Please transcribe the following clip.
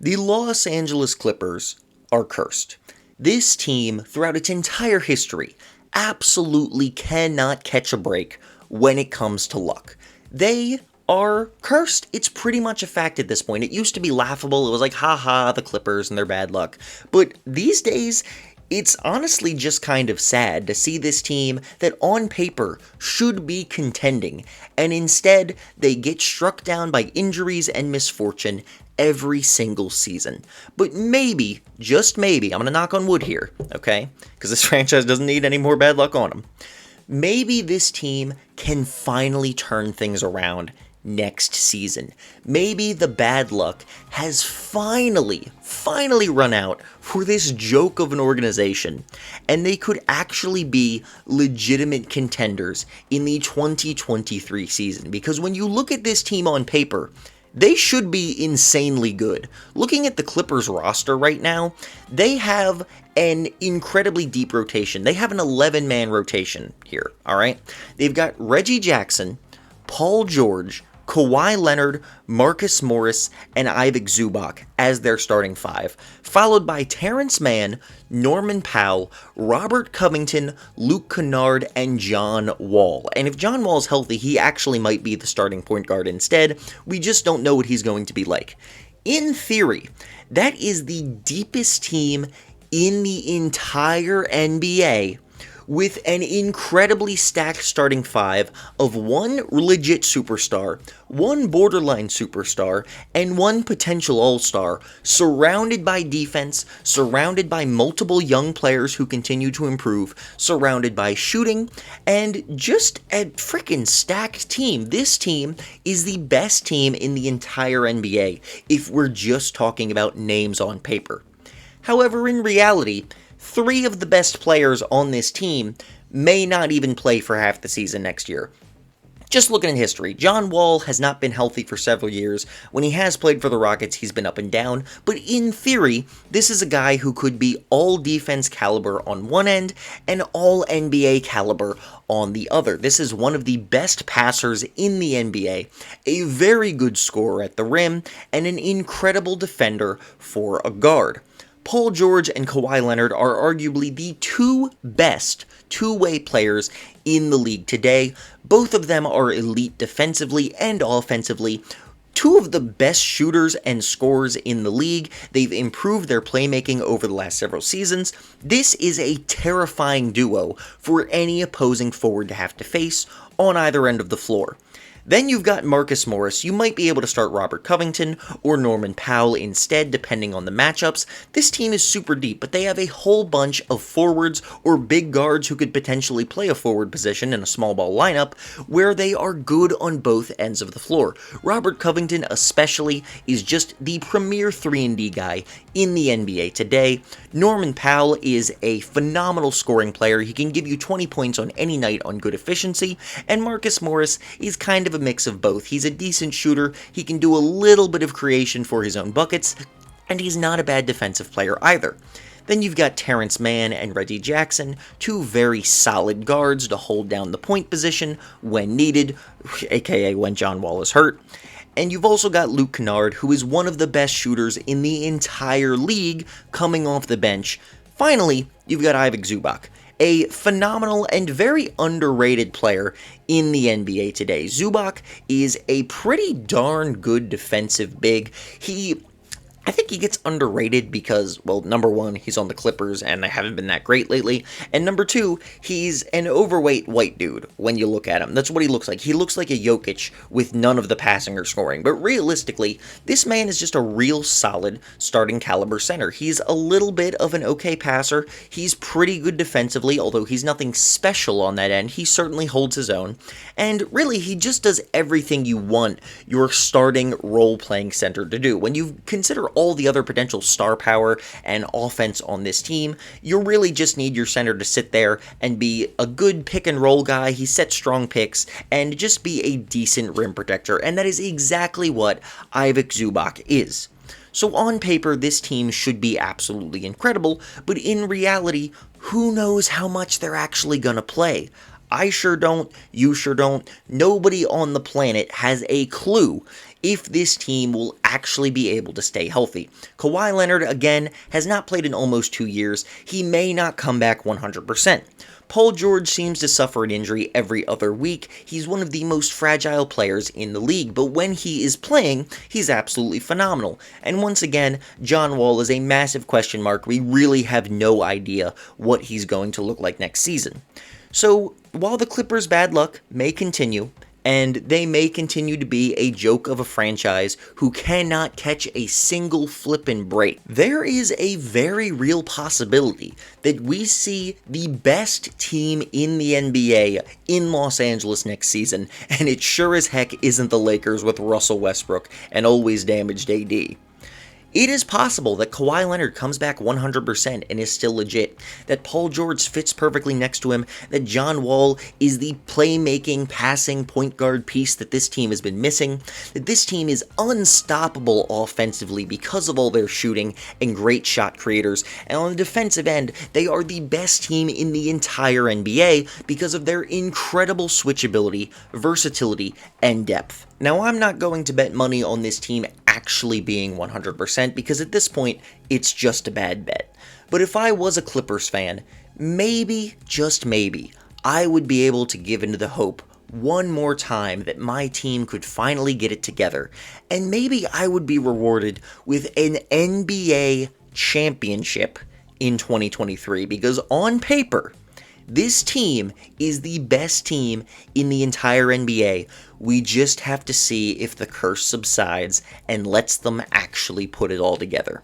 The Los Angeles Clippers are cursed. This team, throughout its entire history, absolutely cannot catch a break when it comes to luck. They are cursed. It's pretty much a fact at this point. It used to be laughable. It was like, haha, the Clippers and their bad luck. But these days, it's honestly just kind of sad to see this team that on paper should be contending, and instead they get struck down by injuries and misfortune every single season. But maybe, just maybe, I'm gonna knock on wood here, okay? Because this franchise doesn't need any more bad luck on them. Maybe this team can finally turn things around next season. Maybe the bad luck has finally run out for this joke of an organization, and they could actually be legitimate contenders in the 2023 season. Because when you look at this team on paper, they should be insanely good. Looking at the Clippers roster right now, they have an incredibly deep rotation. They have an 11-man rotation here, alright? They've got Reggie Jackson, Paul George, Kawhi Leonard, Marcus Morris, and Ivic Zubac as their starting five, followed by Terrence Mann, Norman Powell, Robert Covington, Luke Kennard, and John Wall. And if John Wall's healthy, he actually might be the starting point guard instead. We just don't know what he's going to be like. In theory, that is the deepest team in the entire NBA, with an incredibly stacked starting five of one legit superstar, one borderline superstar, and one potential all-star, surrounded by defense, surrounded by multiple young players who continue to improve, surrounded by shooting, and just a freaking stacked team. This team is the best team in the entire NBA, if we're just talking about names on paper. However, in reality, three of the best players on this team may not even play for half the season next year. Just looking at history, John Wall has not been healthy for several years. When he has played for the Rockets, he's been up and down. But in theory, this is a guy who could be all defense caliber on one end and all NBA caliber on the other. This is one of the best passers in the NBA, a very good scorer at the rim, and an incredible defender for a guard. Paul George and Kawhi Leonard are arguably the two best two-way players in the league today. Both of them are elite defensively and offensively. Two of the best shooters and scorers in the league. They've improved their playmaking over the last several seasons. This is a terrifying duo for any opposing forward to have to face on either end of the floor. Then you've got Marcus Morris. You might be able to start Robert Covington or Norman Powell instead, depending on the matchups. This team is super deep, but they have a whole bunch of forwards or big guards who could potentially play a forward position in a small ball lineup, where they are good on both ends of the floor. Robert Covington especially is just the premier 3-and-D guy in the NBA today. Norman Powell is a phenomenal scoring player. He can give you 20 points on any night on good efficiency, and Marcus Morris is kind of a mix of both. He's a decent shooter, he can do a little bit of creation for his own buckets, and he's not a bad defensive player either. Then you've got Terrence Mann and Reggie Jackson, two very solid guards to hold down the point position when needed, aka when John Wall is hurt. And you've also got Luke Kennard, who is one of the best shooters in the entire league, coming off the bench. Finally, you've got Ivic Zubac, a phenomenal and very underrated player in the NBA today. Zubac is a pretty darn good defensive big. I think he gets underrated because, well, number one, he's on the Clippers and they haven't been that great lately, and number two, he's an overweight white dude when you look at him. That's what he looks like. He looks like a Jokic with none of the passing or scoring, but realistically, this man is just a real solid starting caliber center. He's a little bit of an okay passer. He's pretty good defensively, although he's nothing special on that end. He certainly holds his own, and really, he just does everything you want your starting role-playing center to do. When you consider all the other potential star power and offense on this team, you really just need your center to sit there and be a good pick and roll guy. He sets strong picks and just be a decent rim protector, and that is exactly what Ivic Zubac is. So on paper, this team should be absolutely incredible, but in reality, who knows how much they're actually gonna play? I sure don't, you sure don't, nobody on the planet has a clue if this team will actually be able to stay healthy. Kawhi Leonard, again, has not played in almost 2 years. He may not come back 100%. Paul George seems to suffer an injury every other week. He's one of the most fragile players in the league, but when he is playing, he's absolutely phenomenal. And once again, John Wall is a massive question mark. We really have no idea what he's going to look like next season. So, while the Clippers' bad luck may continue, and they may continue to be a joke of a franchise who cannot catch a single flippin' break, there is a very real possibility that we see the best team in the NBA in Los Angeles next season, and it sure as heck isn't the Lakers with Russell Westbrook and always damaged AD. It is possible that Kawhi Leonard comes back 100% and is still legit, that Paul George fits perfectly next to him, that John Wall is the playmaking, passing point guard piece that this team has been missing, that this team is unstoppable offensively because of all their shooting and great shot creators, and on the defensive end, they are the best team in the entire NBA because of their incredible switchability, versatility, and depth. Now, I'm not going to bet money on this team actually being 100% because at this point, it's just a bad bet. But if I was a Clippers fan, maybe, just maybe, I would be able to give into the hope one more time that my team could finally get it together, and maybe I would be rewarded with an NBA championship in 2023 because on paper, this team is the best team in the entire NBA. We just have to see if the curse subsides and lets them actually put it all together.